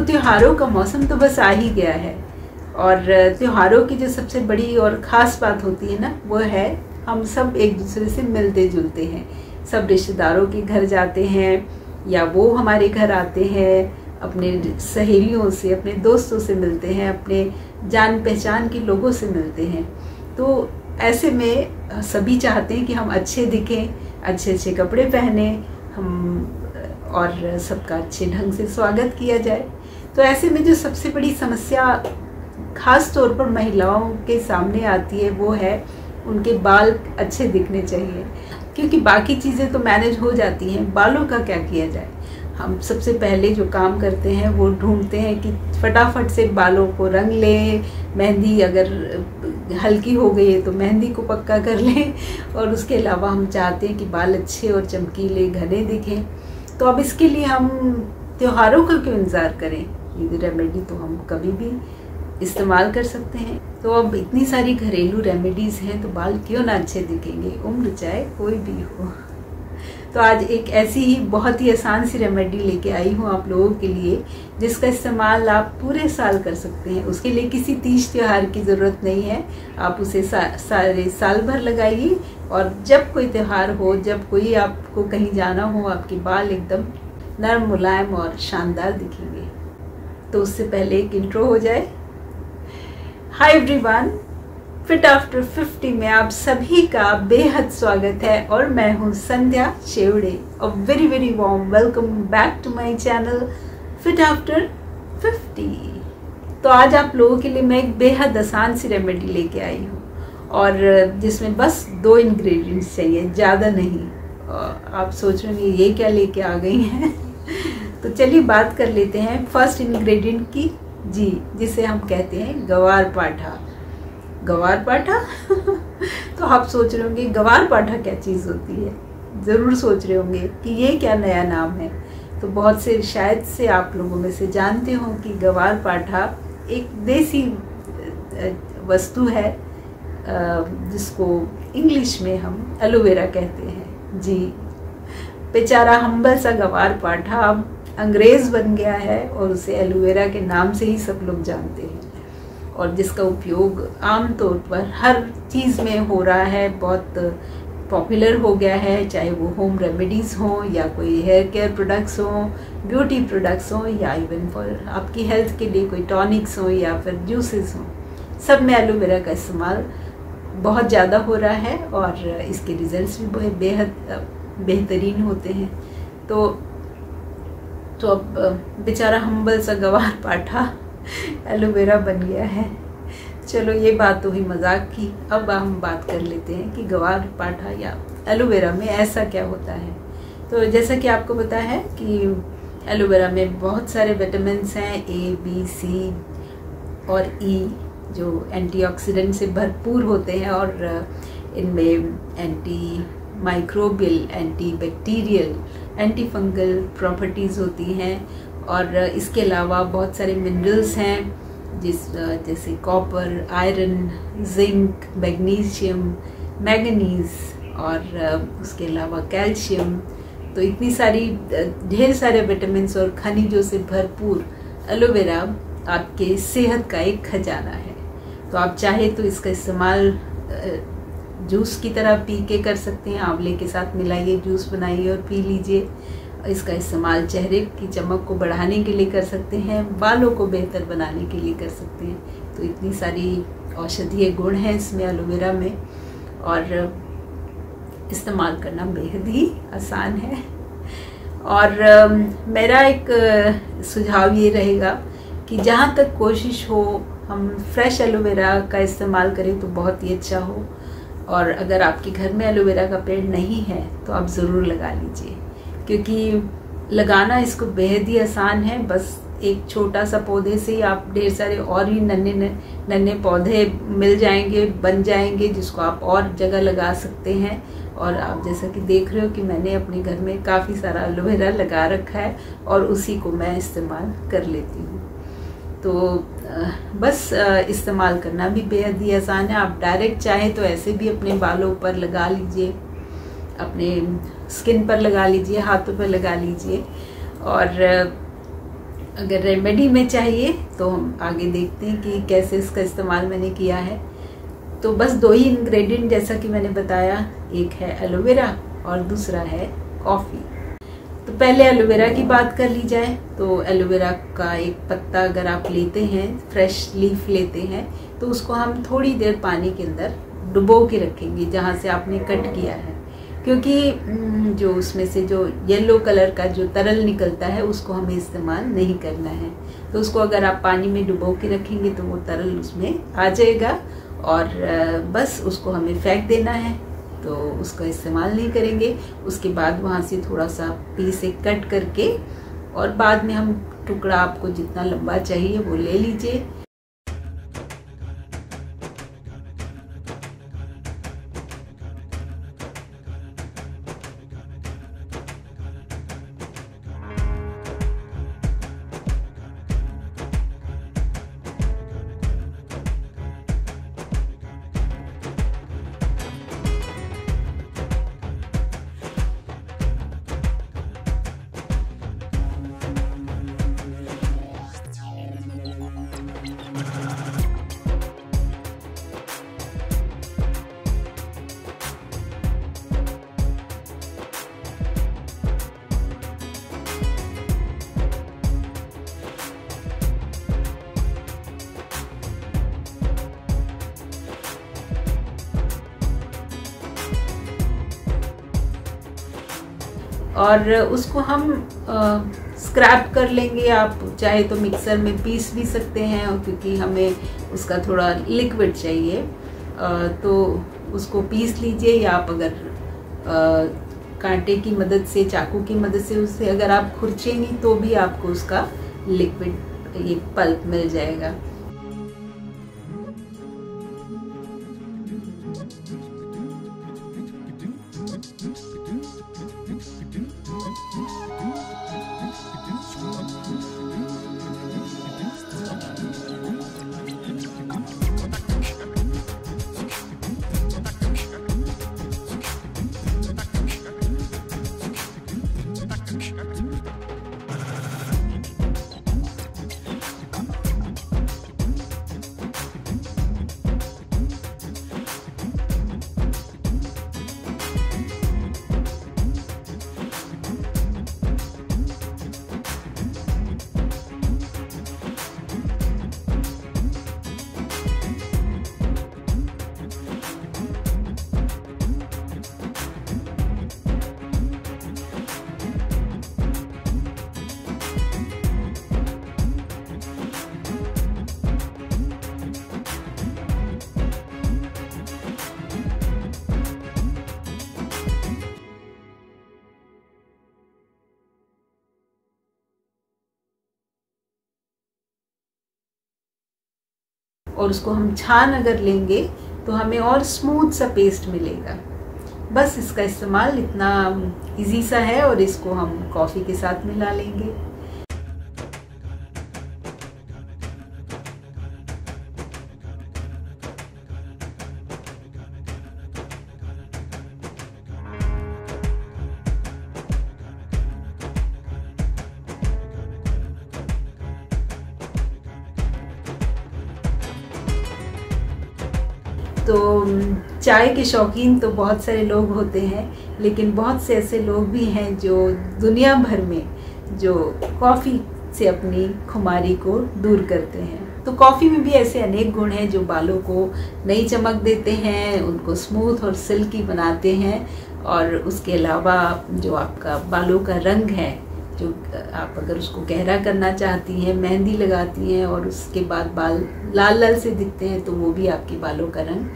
त्योहारों का मौसम तो बस आ ही गया है और त्योहारों की जो सबसे बड़ी और ख़ास बात होती है ना, वो है हम सब एक दूसरे से मिलते जुलते हैं। सब रिश्तेदारों के घर जाते हैं या वो हमारे घर आते हैं, अपने सहेलियों से, अपने दोस्तों से मिलते हैं, अपने जान पहचान के लोगों से मिलते हैं। तो ऐसे में सभी चाहते हैं कि हम अच्छे दिखें, अच्छे अच्छे कपड़े पहने हम और सबका अच्छे ढंग से स्वागत किया जाए। तो ऐसे में जो सबसे बड़ी समस्या ख़ास तौर पर महिलाओं के सामने आती है वो है उनके बाल अच्छे दिखने चाहिए, क्योंकि बाकी चीज़ें तो मैनेज हो जाती हैं, बालों का क्या किया जाए। हम सबसे पहले जो काम करते हैं वो ढूंढते हैं कि फटाफट से बालों को रंग लें, मेहंदी अगर हल्की हो गई है तो मेहंदी को पक्का कर लें, और उसके अलावा हम चाहते हैं कि बाल अच्छे और चमकीले घने दिखें। तो अब इसके लिए हम त्योहारों का क्यों इंतज़ार करें, ये रेमेडी तो हम कभी भी इस्तेमाल कर सकते हैं। तो अब इतनी सारी घरेलू रेमेडीज़ हैं, तो बाल क्यों ना अच्छे दिखेंगे, उम्र चाहे कोई भी हो। तो आज एक ऐसी ही बहुत ही आसान सी रेमेडी लेके आई हूँ आप लोगों के लिए, जिसका इस्तेमाल आप पूरे साल कर सकते हैं। उसके लिए किसी तीज त्योहार की ज़रूरत नहीं है, आप उसे सारे साल भर लगाइए, और जब कोई त्यौहार हो, जब कोई आपको कहीं जाना हो, आपके बाल एकदम नरम, मुलायम और शानदार दिखेंगे। तो उससे पहले एक इंट्रो हो जाए। हाय एवरीवन, फिट आफ्टर 50 में आप सभी का बेहद स्वागत है और मैं हूं संध्या शेवड़े। और very very warm welcome back to my channel fit after 50। तो आज आप लोगों के लिए मैं एक बेहद आसान सी रेमेडी लेके आई हूँ, और जिसमें बस 2 इंग्रेडिएंट्स चाहिए, ज़्यादा नहीं। आप सोच रहे हैं ये क्या लेके आ गई हैं तो चलिए बात कर लेते हैं फर्स्ट इंग्रेडिएंट की, जी, जिसे हम कहते हैं गवार पाठा। गवार पाठा तो आप सोच रहे होंगे गवार पाठा क्या चीज़ होती है, ज़रूर सोच रहे होंगे कि ये क्या नया नाम है। तो बहुत से शायद से आप लोगों में से जानते हो कि गवार पाठा एक देसी वस्तु है, जिसको इंग्लिश में हम एलोवेरा कहते हैं। जी, बेचारा हम्बल सा गवार पाठा अब अंग्रेज़ बन गया है और उसे एलोवेरा के नाम से ही सब लोग जानते हैं, और जिसका उपयोग आम तौर पर हर चीज़ में हो रहा है, बहुत पॉपुलर हो गया है, चाहे वो होम रेमेडीज़ हों या कोई हेयर केयर प्रोडक्ट्स हों, ब्यूटी प्रोडक्ट्स हों, या इवन फॉर आपकी हेल्थ के लिए कोई टॉनिक्स हों या फिर जूसेस हों, सब में एलोवेरा का इस्तेमाल बहुत ज़्यादा हो रहा है और इसके रिजल्ट्स भी बेहद बेहतरीन होते हैं। तो अब बेचारा हम्बल सा गवार पाठा एलोवेरा बन गया है। चलो ये बात तो हुई मजाक की, अब हम बात कर लेते हैं कि गवार पाठा या एलोवेरा में ऐसा क्या होता है। तो जैसा कि आपको पता है कि एलोवेरा में बहुत सारे विटामिन्स हैं, A, B, C और E, जो एंटीऑक्सीडेंट से भरपूर होते हैं, और इनमें anti microbial, anti bacterial, anti fungal properties होती हैं, और इसके अलावा बहुत सारे मिनरल्स हैं जैसे copper, iron, zinc, magnesium, manganese और उसके अलावा कैल्शियम। तो इतनी सारी ढेर सारे विटामिन्स और खनिजों से भरपूर एलोवेरा आपके सेहत का एक खजाना है। तो आप चाहे तो इसका इस्तेमाल जूस की तरह पी के कर सकते हैं, आंवले के साथ मिलाइए, जूस बनाइए और पी लीजिए। इसका इस्तेमाल चेहरे की चमक को बढ़ाने के लिए कर सकते हैं, बालों को बेहतर बनाने के लिए कर सकते हैं। तो इतनी सारी औषधीय गुण हैं इसमें एलोवेरा में, और इस्तेमाल करना बेहद ही आसान है। और मेरा एक सुझाव ये रहेगा कि जहाँ तक कोशिश हो हम फ्रेश एलोवेरा का इस्तेमाल करें तो बहुत ही अच्छा हो। और अगर आपके घर में एलोवेरा का पेड़ नहीं है तो आप ज़रूर लगा लीजिए, क्योंकि लगाना इसको बेहद ही आसान है। बस एक छोटा सा पौधे से ही आप ढेर सारे और ही नन्हे पौधे मिल जाएंगे, बन जाएंगे, जिसको आप और जगह लगा सकते हैं। और आप जैसा कि देख रहे हो कि मैंने अपने घर में काफ़ी सारा एलोवेरा लगा रखा है और उसी को मैं इस्तेमाल कर लेती हूँ। तो बस इस्तेमाल करना भी बेहद ही आसान है। आप डायरेक्ट चाहें तो ऐसे भी अपने बालों पर लगा लीजिए, अपने स्किन पर लगा लीजिए, हाथों पर लगा लीजिए। और अगर रेमेडी में चाहिए तो हम आगे देखते हैं कि कैसे इसका इस्तेमाल मैंने किया है। तो बस 2 ही इंग्रेडिएंट जैसा कि मैंने बताया, एक है एलोवेरा और दूसरा है कॉफ़ी। तो पहले एलोवेरा की बात कर ली जाए तो एलोवेरा का एक पत्ता अगर आप लेते हैं, फ्रेश लीफ लेते हैं, तो उसको हम थोड़ी देर पानी के अंदर डुबो के रखेंगे जहाँ से आपने कट किया है, क्योंकि जो उसमें से जो येलो कलर का जो तरल निकलता है उसको हमें इस्तेमाल नहीं करना है। तो उसको अगर आप पानी में डुबो के रखेंगे तो वो तरल उसमें आ जाएगा और बस उसको हमें फेंक देना है, तो उसका इस्तेमाल नहीं करेंगे। उसके बाद वहाँ से थोड़ा सा पीस एक कट करके और बाद में हम टुकड़ा आपको जितना लंबा चाहिए वो ले लीजिए। और उसको हम स्क्रैप कर लेंगे। आप चाहे तो मिक्सर में पीस भी सकते हैं, क्योंकि हमें उसका थोड़ा लिक्विड चाहिए, तो उसको पीस लीजिए। या आप अगर कांटे की मदद से, चाकू की मदद से उसे अगर आप खुरचेंगी तो भी आपको उसका लिक्विड ये पल्प मिल जाएगा। और उसको हम छान अगर लेंगे तो हमें और स्मूथ सा पेस्ट मिलेगा। बस इसका इस्तेमाल इतना इजी सा है और इसको हम कॉफ़ी के साथ मिला लेंगे। तो चाय के शौकीन तो बहुत सारे लोग होते हैं, लेकिन बहुत से ऐसे लोग भी हैं जो दुनिया भर में जो कॉफ़ी से अपनी खुमारी को दूर करते हैं। तो कॉफ़ी में भी ऐसे अनेक गुण हैं जो बालों को नई चमक देते हैं, उनको स्मूथ और सिल्की बनाते हैं। और उसके अलावा जो आपका बालों का रंग है, जो आप अगर उसको गहरा करना चाहती हैं, मेहंदी लगाती हैं और उसके बाद बाल लाल लाल से दिखते हैं, तो वो भी आपके बालों का रंग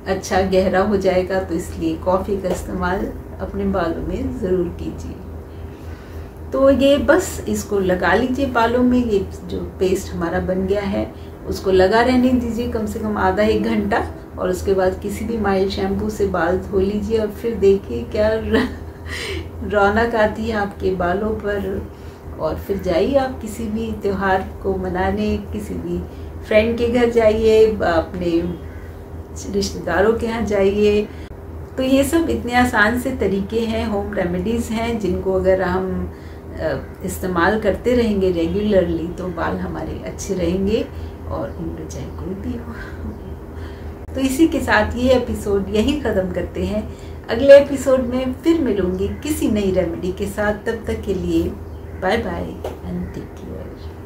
अच्छा गहरा हो जाएगा। तो इसलिए कॉफ़ी का इस्तेमाल अपने बालों में ज़रूर कीजिए। तो ये बस इसको लगा लीजिए बालों में। ये जो पेस्ट हमारा बन गया है उसको लगा रहने दीजिए कम से कम आधा 1 घंटा, और उसके बाद किसी भी माइल्ड शैम्पू से बाल धो लीजिए और फिर देखिए क्या रौनक आती है आपके बालों पर। और फिर जाइए आप किसी भी त्योहार को मनाने, किसी भी फ्रेंड के घर जाइए, अपने रिश्तेदारों के यहाँ जाइए। तो ये सब इतने आसान से तरीके हैं, होम रेमेडीज़ हैं, जिनको अगर हम इस्तेमाल करते रहेंगे रेगुलरली तो बाल हमारे अच्छे रहेंगे और उम्र चाहे कोई भी हो। तो इसी के साथ ये एपिसोड यहीं ख़त्म करते हैं। अगले एपिसोड में फिर मिलूंगी किसी नई रेमेडी के साथ। तब तक के लिए bye bye and take care.